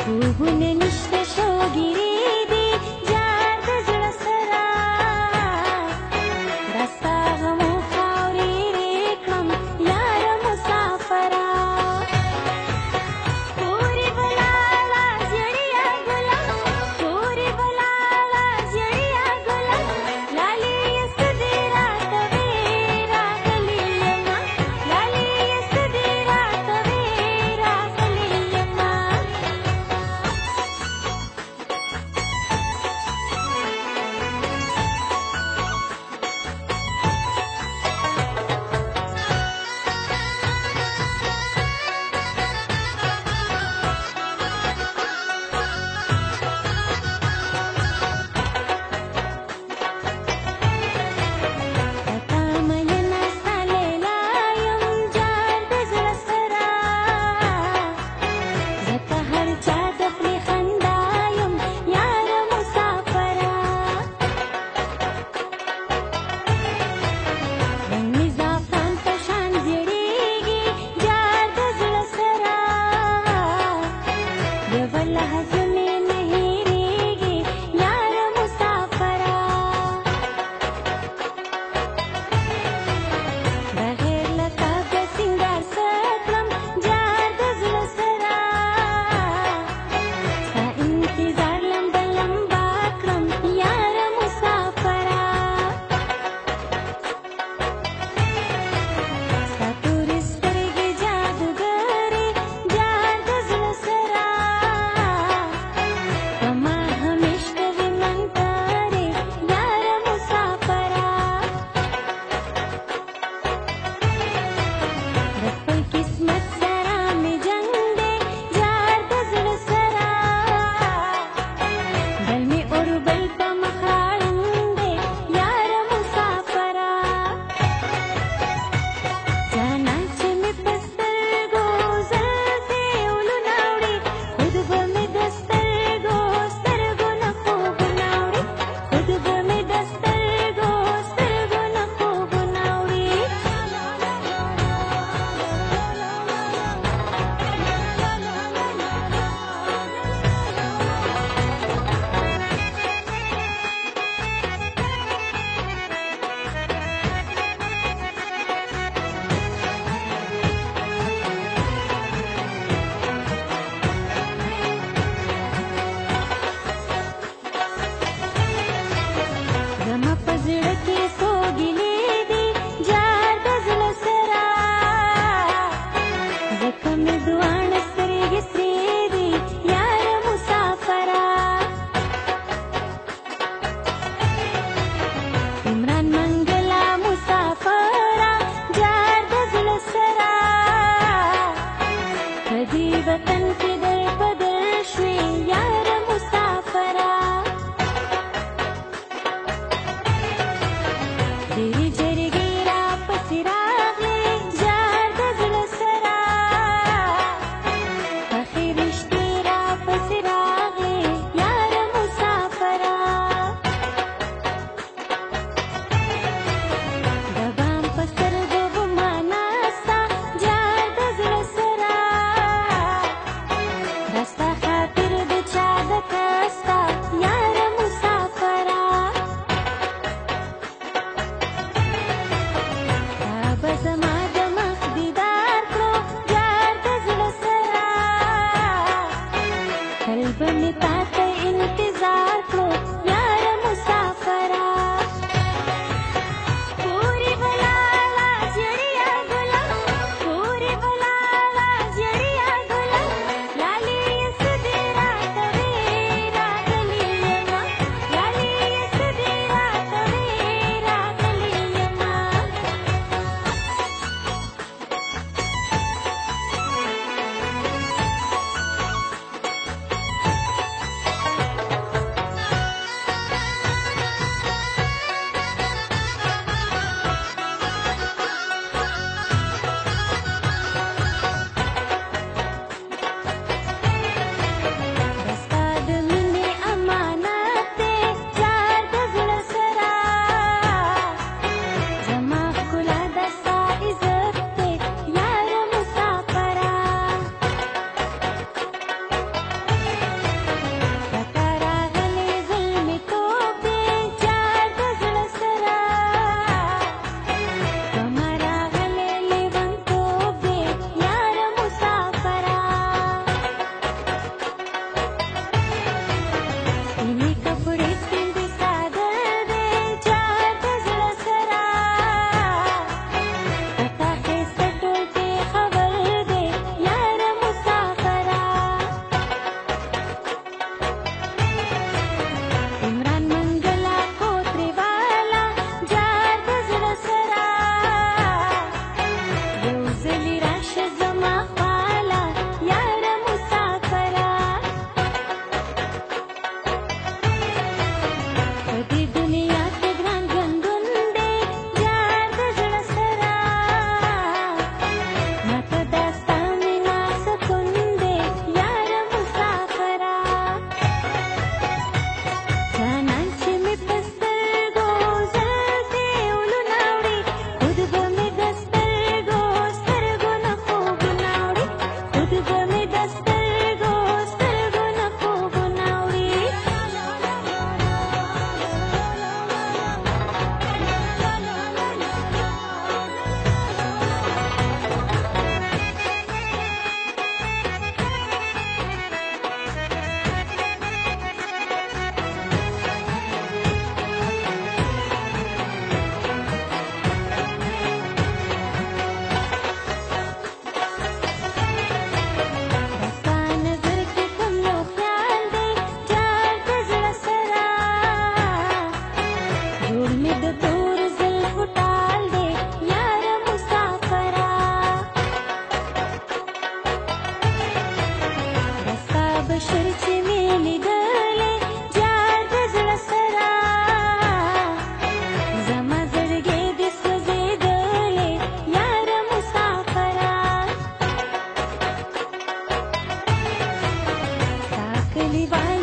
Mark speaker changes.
Speaker 1: خوبونه نشته شوګیرې دي جار د زړه سره راستا غمو خاورې رې کړم یاره مسافره پورې ولاړه زړیا ګله پورې ولاړه زړیا ګله لالې یست دې راته وې راغلې یمه لالې یست دې راته وې راغلې یمه تا مینه سالیلا یم جار د زړه سره زه په هر چا د خولې خندا یم یاره مسافره رنګ مې زعفران په شان زیړېږي جار د زړه سره یوه لحظه مې نه هېرېږي یاره مسافره بغیر له تا به سینګار څه کړم جار د زړه سره ستا انتظار لمبه لمبه کړم یاره مسافره ستا تورې سترګې جادوګرې جار د زړه سره په ما همیش کوي منترې یاره مسافره د خپل قسمت سره مې جنګ دی جار د زړه سره بل مې اور بل په مخ راړنګ دی یاره مسافره جانان چې مې په سترګو زلفې ولونه وړي خود به مې د سترګو سترګو نه خوبونه وړي خود به مې د سترګو سترګو نه خوبونه وړي زما په زړه کې څو ګیلې دي جار د زړه سره ځکه مې دواړه سترګې سرې دي یاره مسافره عمران منګله مسافره جار د زړه سره په دې وطن کې در په در شوې یاره مسافره ډېرې جرګې راپسې راغلې جار د زړه سره پخې رشتې راپسې راغلې یاره مسافره د بام په سترګو به ما ناسته جار د زړه سره دا ستا خاطر د چا د کاسته یاره مسافره تا به زما د مخ دیدار کړو جار د زړه سره تل به مې تا ته انتظار کړو یاره مسافره پورې ولاړه زړیا ګله پورې ولاړه زړیا ګله لالې یست دې راته وې راغلې یمه لالې یست دې راته وې راغلې یمه गेली वाया